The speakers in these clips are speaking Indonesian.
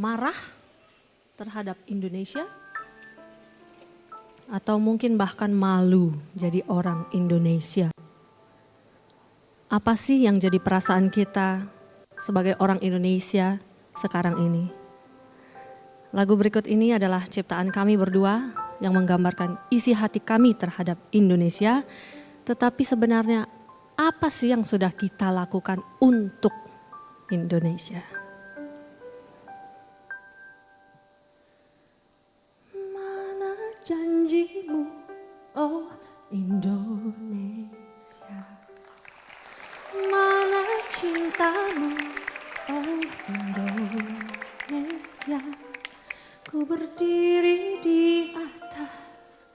marah terhadap Indonesia? Atau mungkin bahkan malu jadi orang Indonesia? Apa sih yang jadi perasaan kita sebagai orang Indonesia sekarang ini? Lagu berikut ini adalah ciptaan kami berdua yang menggambarkan isi hati kami terhadap Indonesia. Tetapi sebenarnya apa sih yang sudah kita lakukan untuk Indonesia? Mana janjimu, oh Indonesia? Mana cintamu, oh Indonesia? Ku berdiri di atas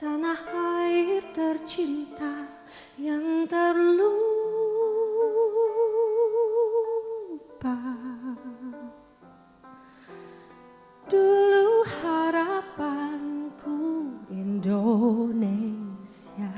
tanah air tercinta yang terlupa. Dulu harapanku Indonesia,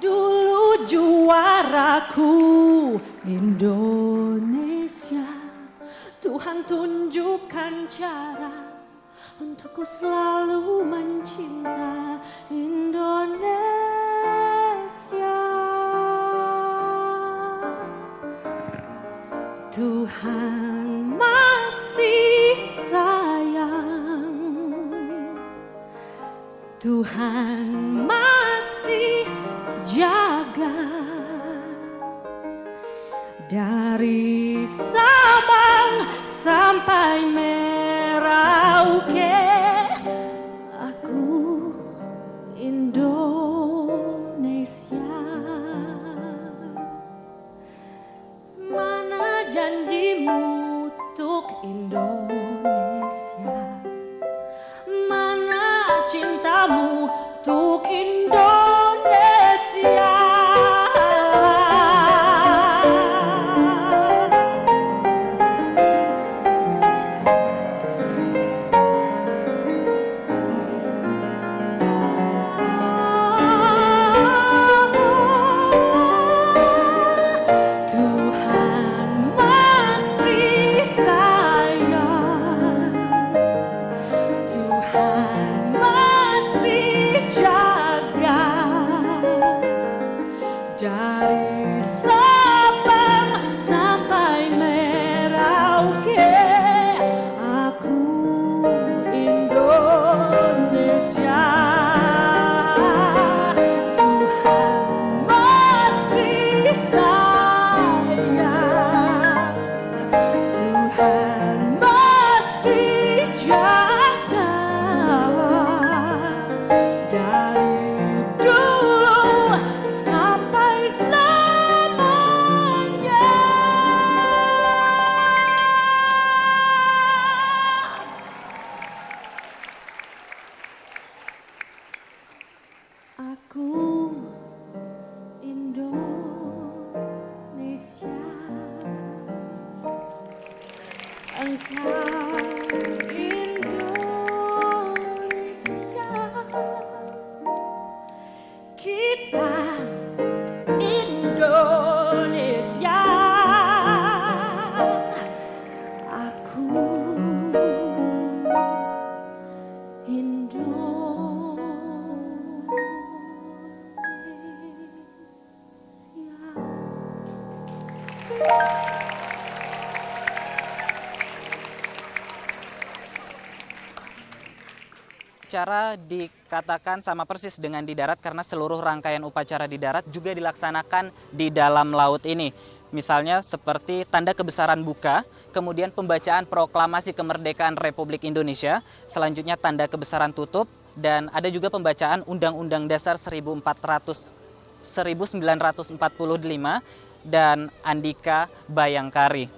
dulu juaraku Indonesia. Tuhan tunjukkan cara untukku selalu mencinta Indonesia. Tuhan masih sayang, Tuhan masih jaga. Dari Sabang sampai Merauke, aku Indonesia. Mana janjimu untuk Indonesia? Mana cintamu untuk Indonesia? Dari Sabang sampai Merauke, aku Indonesia. Tuhan masih sayang, Tuhan masih jaga. Dari dulu sampai selamanya. Aku Indonesia, engkau Indonesia, kita Indonesia. Aku Indonesia. Upacara dikatakan sama persis dengan di darat karena seluruh rangkaian upacara di darat juga dilaksanakan di dalam laut ini. Misalnya seperti tanda kebesaran buka, kemudian pembacaan proklamasi kemerdekaan Republik Indonesia, selanjutnya tanda kebesaran tutup, dan ada juga pembacaan Undang-Undang Dasar 1945 dan Andika Bayangkari.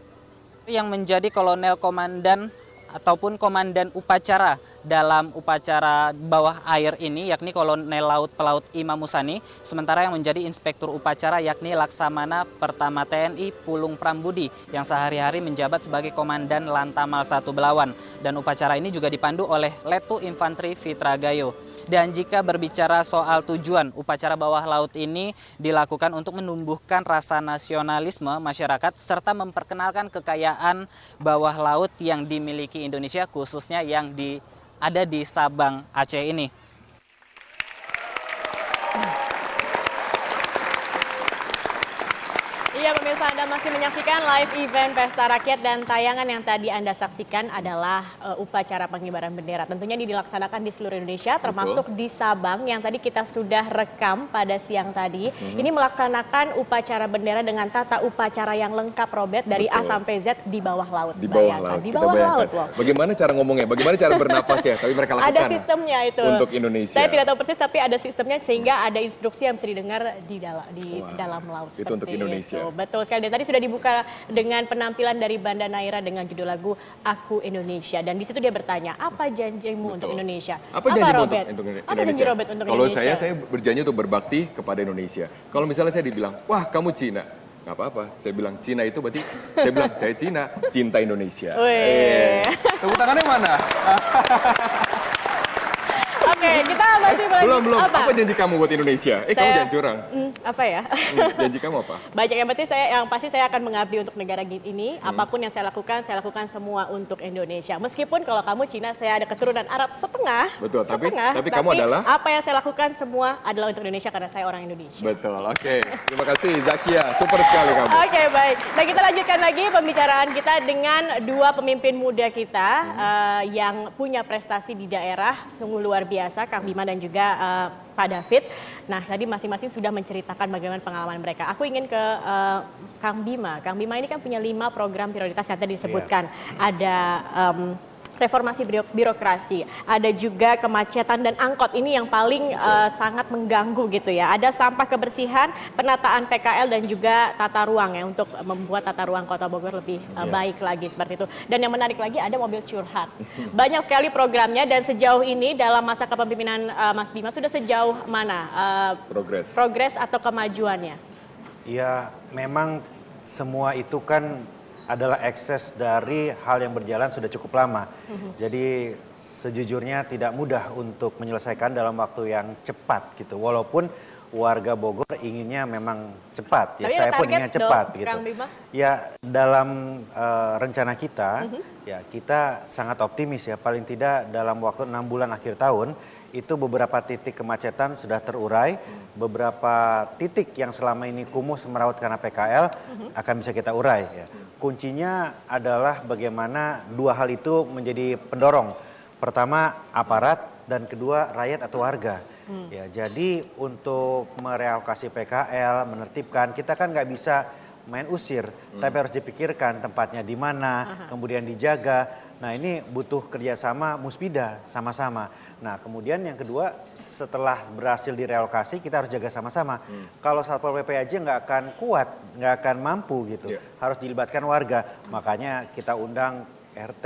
Yang menjadi kolonel komandan ataupun komandan upacara dalam upacara bawah air ini, yakni Kolonel Laut Pelaut Imam Musani, sementara yang menjadi inspektur upacara yakni Laksamana Pertama TNI Pulung Prambudi yang sehari-hari menjabat sebagai Komandan Lantamal 1 Belawan. Dan upacara ini juga dipandu oleh Letu Infanteri Fitra Gayo. Dan jika berbicara soal tujuan, upacara bawah laut ini dilakukan untuk menumbuhkan rasa nasionalisme masyarakat serta memperkenalkan kekayaan bawah laut yang dimiliki Indonesia, khususnya yang ada di Sabang, Aceh ini. Iya pemirsa, Anda masih menyaksikan live event Pesta Rakyat dan tayangan yang tadi Anda saksikan adalah upacara pengibaran bendera. Tentunya ini dilaksanakan di seluruh Indonesia termasuk di Sabang yang tadi kita sudah rekam pada siang tadi. Ini melaksanakan upacara bendera dengan tata upacara yang lengkap Robert dari A sampai Z di bawah laut. Di bawah laut. Di bawah laut. Wow. Bagaimana cara ngomongnya? Bagaimana cara bernapas ya? Tapi mereka lakukan. Ada sistemnya itu. Untuk Indonesia. Saya tidak tahu persis tapi ada sistemnya sehingga ada instruksi yang bisa didengar di dalam laut. Itu untuk Indonesia. Itu. Betul sekali. Dan tadi sudah dibuka dengan penampilan dari Banda Naira dengan judul lagu Aku Indonesia. Dan di situ dia bertanya, apa janjimu untuk Indonesia? Apa janjimu Robert? untuk Indonesia? Apa janji Robert untuk Kalau Indonesia? saya berjanji untuk berbakti kepada Indonesia. Kalau misalnya saya dibilang, wah kamu Cina. Nggak apa-apa, saya bilang Cina itu berarti, saya bilang saya Cina, cinta Indonesia. Tepuk tangannya mana? Oke, kita masih Belum. Apa janji kamu buat Indonesia? Kamu jangan curang. Apa ya? Janji kamu apa? Banyak yang pasti saya akan mengabdi untuk negara ini. Apapun yang saya lakukan semua untuk Indonesia. Meskipun kalau kamu Cina, saya ada keturunan Arab setengah. Betul, tapi kamu adalah? Apa yang saya lakukan semua adalah untuk Indonesia karena saya orang Indonesia. Betul, oke. Terima kasih Zakia, super sekali kamu. Oke, baik. Nah kita lanjutkan lagi pembicaraan kita dengan dua pemimpin muda kita yang punya prestasi di daerah sungguh luar biasa, Kang Bima dan juga Pak David. Nah tadi masing-masing sudah menceritakan bagaimana pengalaman mereka. Aku ingin ke Kang Bima. Kang Bima ini kan punya 5 program prioritas yang tadi disebutkan. Ada reformasi birokrasi, ada juga kemacetan dan angkot ini yang paling sangat mengganggu gitu ya. Ada sampah kebersihan, penataan PKL dan juga tata ruang ya untuk membuat tata ruang Kota Bogor lebih baik lagi seperti itu. Dan yang menarik lagi ada mobil curhat. Banyak sekali programnya dan sejauh ini dalam masa kepemimpinan Mas Bima sudah sejauh mana progres atau kemajuannya? Ya memang semua itu kan adalah ekses dari hal yang berjalan sudah cukup lama. Jadi sejujurnya tidak mudah untuk menyelesaikan dalam waktu yang cepat gitu. Walaupun warga Bogor inginnya memang cepat, ya saya pun inginnya cepat gitu. Ya dalam rencana kita, ya kita sangat optimis ya paling tidak dalam waktu 6 bulan akhir tahun itu beberapa titik kemacetan sudah terurai, beberapa titik yang selama ini kumuh semeraut karena PKL akan bisa kita urai ya. Kuncinya adalah bagaimana dua hal itu menjadi pendorong. Pertama aparat dan kedua rakyat atau warga. Ya, jadi untuk merealokasi PKL, menertibkan, kita kan nggak bisa main usir, tapi harus dipikirkan tempatnya di mana, kemudian dijaga. Nah ini butuh kerjasama Muspida sama-sama. Nah kemudian yang kedua setelah berhasil direlokasi kita harus jaga sama-sama. Kalau Satpol PP aja nggak akan kuat, nggak akan mampu gitu. Harus dilibatkan warga. Makanya kita undang RT,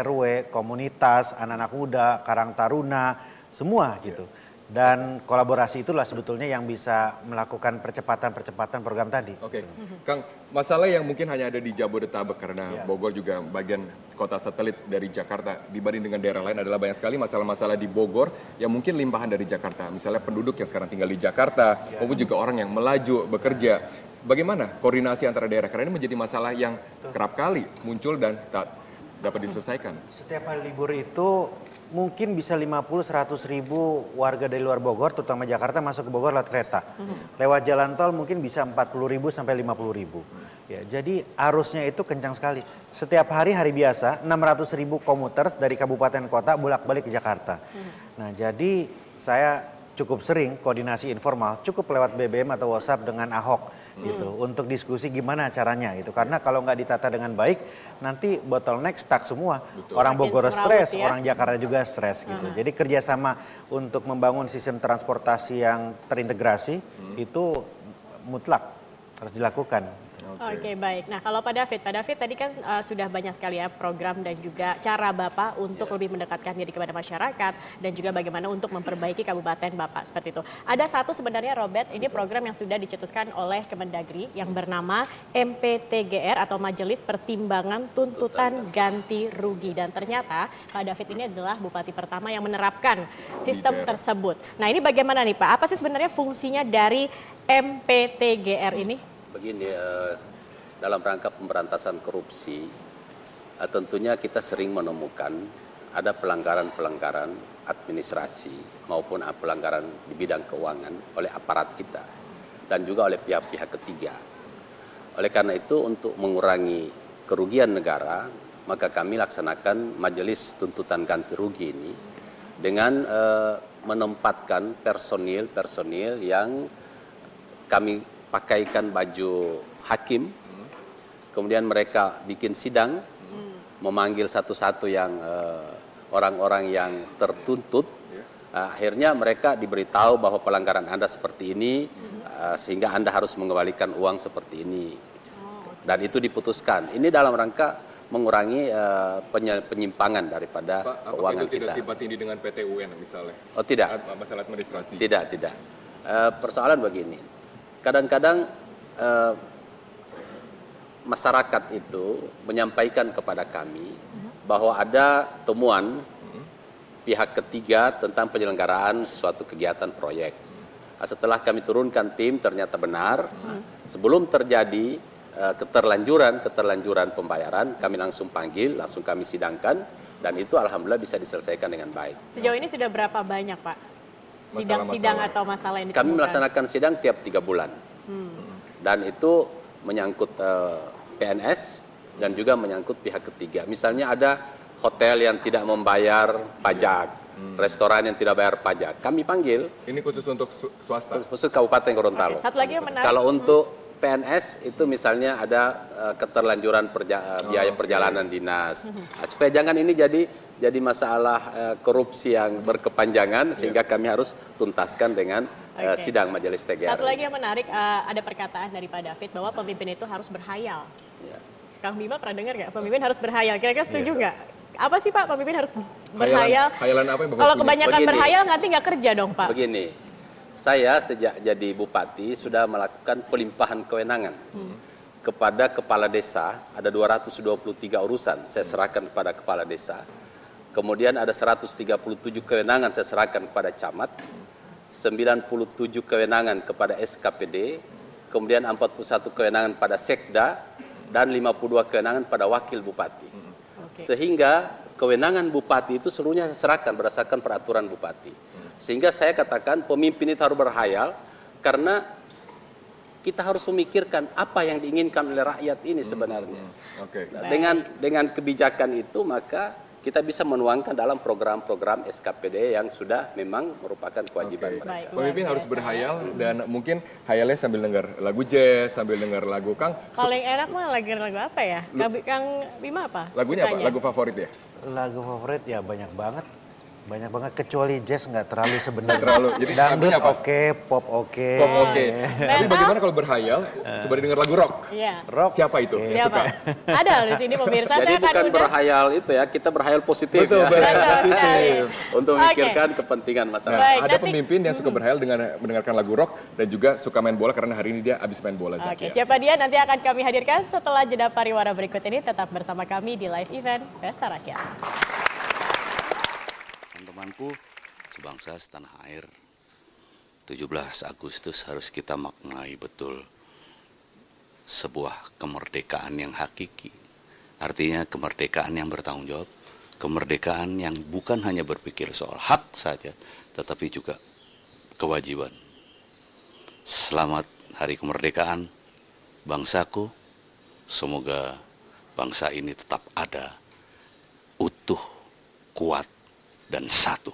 RW, komunitas, anak-anak muda, Karang Taruna, semua gitu. Dan kolaborasi itulah sebetulnya yang bisa melakukan percepatan program tadi. Oke, Kang, masalah yang mungkin hanya ada di Jabodetabek karena Bogor juga bagian kota satelit dari Jakarta dibanding dengan daerah lain adalah banyak sekali masalah-masalah di Bogor yang mungkin limpahan dari Jakarta. Misalnya penduduk yang sekarang tinggal di Jakarta, maupun juga orang yang melaju bekerja. Bagaimana koordinasi antara daerah? Karena ini menjadi masalah yang kerap kali muncul dan tak dapat diselesaikan. Setiap hari libur itu mungkin bisa 50-100 ribu warga dari luar Bogor, terutama Jakarta masuk ke Bogor lewat kereta. Lewat jalan tol mungkin bisa 40 ribu sampai 50 ribu. Ya, jadi arusnya itu kencang sekali. Setiap hari biasa 600 ribu komuter dari kabupaten kota bolak-balik ke Jakarta. Nah jadi saya cukup sering koordinasi informal, cukup lewat BBM atau WhatsApp dengan Ahok. Gitu untuk diskusi gimana caranya gitu karena kalau nggak ditata dengan baik nanti bottleneck stuck semua. Orang Bogor stres, orang Jakarta juga stres gitu. Jadi kerjasama untuk membangun sistem transportasi yang terintegrasi itu mutlak harus dilakukan. Oke, baik. Nah, kalau Pak David tadi kan sudah banyak sekali ya program dan juga cara Bapak untuk lebih mendekatkan diri kepada masyarakat dan juga bagaimana untuk memperbaiki kabupaten Bapak seperti itu. Ada satu sebenarnya Robert, ini program yang sudah dicetuskan oleh Kemendagri yang bernama MPTGR atau Majelis Pertimbangan Tuntutan Ganti Rugi, dan ternyata Pak David ini adalah bupati pertama yang menerapkan sistem tersebut. Nah, ini bagaimana nih Pak? Apa sih sebenarnya fungsinya dari MPTGR ini? Begini, dalam rangka pemberantasan korupsi, tentunya kita sering menemukan ada pelanggaran-pelanggaran administrasi maupun pelanggaran di bidang keuangan oleh aparat kita dan juga oleh pihak-pihak ketiga. Oleh karena itu, untuk mengurangi kerugian negara, maka kami laksanakan majelis tuntutan ganti rugi ini dengan menempatkan personil yang kami pakaikan baju hakim, kemudian mereka bikin sidang, memanggil satu-satu yang orang-orang yang tertuntut. Akhirnya mereka diberitahu bahwa pelanggaran Anda seperti ini, sehingga Anda harus mengembalikan uang seperti ini. Dan itu diputuskan. Ini dalam rangka mengurangi penyimpangan daripada keuangan itu kita. tidak tiba-tiba dengan PT UN misalnya? Oh tidak. Masalah administrasi? Tidak. Persoalan begini, kadang-kadang masyarakat itu menyampaikan kepada kami bahwa ada temuan pihak ketiga tentang penyelenggaraan suatu kegiatan proyek. Setelah kami turunkan tim, ternyata benar. Sebelum terjadi keterlanjuran pembayaran, kami langsung panggil, langsung kami sidangkan, dan itu alhamdulillah bisa diselesaikan dengan baik. Sejauh ini sudah berapa banyak Pak sidang-sidang atau masalah yang ditemukan? Kami melaksanakan sidang tiap 3 bulan. Dan itu menyangkut PNS dan juga menyangkut pihak ketiga. Misalnya ada hotel yang tidak membayar pajak, restoran yang tidak bayar pajak, kami panggil. Ini khusus untuk swasta? Khusus Kabupaten Gorontalo. Satu lagi yang menarik. Kalau untuk PNS itu misalnya ada keterlanjuran biaya perjalanan dinas. Supaya jangan ini jadi masalah korupsi yang berkepanjangan, sehingga kami harus tuntaskan dengan sidang majelis TGR. Satu lagi yang menarik, ada perkataan dari Pak David bahwa pemimpin itu harus berhayal. Ya. Kang Bima pernah dengar nggak? Pemimpin harus berhayal. Kira-kira setuju nggak? Apa sih Pak pemimpin harus berhayal? Hayalan apa yang Bapak Kalau punya? kebanyakan Begini. berhayal nanti nggak kerja dong Pak. Begini, saya sejak jadi bupati sudah melakukan pelimpahan kewenangan kepada kepala desa. Ada 223 urusan saya serahkan kepada kepala desa. Kemudian ada 137 kewenangan saya serahkan kepada camat, 97 kewenangan kepada SKPD, kemudian 41 kewenangan pada Sekda, dan 52 kewenangan pada wakil bupati. Sehingga kewenangan bupati itu seluruhnya saya serahkan berdasarkan peraturan bupati. Sehingga saya katakan pemimpin itu harus berhayal, karena kita harus memikirkan apa yang diinginkan oleh rakyat ini sebenarnya. Nah, dengan kebijakan itu maka kita bisa menuangkan dalam program-program SKPD yang sudah memang merupakan kewajiban mereka. Pemimpin harus berhayal, dan mungkin hayalnya sambil dengar lagu jazz, sambil dengar lagu Kang. Paling enak mah lagu apa ya? Kang Bima apa? Lagunya apa? Sukanya? Lagu favorit ya? Lagu favorit ya banyak banget, kecuali jazz nggak terlalu sebenarnya. Terlalu. Jadi Dangdut lagunya apa? oke, pop oke. Pop oke. Tapi bagaimana kalau berhayal sembari dengar lagu rock? Iya. Rock. Siapa itu? Siapa? Ada di sini pemirsa. Jadi Saya akan bukan undang. berhayal itu ya, kita berhayal positif Betul, ya. berhayal Betul positif. sekali. Untuk memikirkan kepentingan Nah, masyarakat. Baik, ada nanti- pemimpin yang suka berhayal dengan mendengarkan lagu rock dan juga suka main bola, karena hari ini dia habis main bola. Oke, Zakia. siapa dia nanti akan kami hadirkan setelah jeda pariwara berikut ini. Tetap bersama kami di live event Pesta Rakyat. Teman-temanku, sebangsa setanah air, 17 Agustus harus kita maknai betul sebuah kemerdekaan yang hakiki. Artinya kemerdekaan yang bertanggung jawab, kemerdekaan yang bukan hanya berpikir soal hak saja, tetapi juga kewajiban. Selamat Hari Kemerdekaan, bangsaku. Semoga bangsa ini tetap ada, utuh, kuat, dan satu.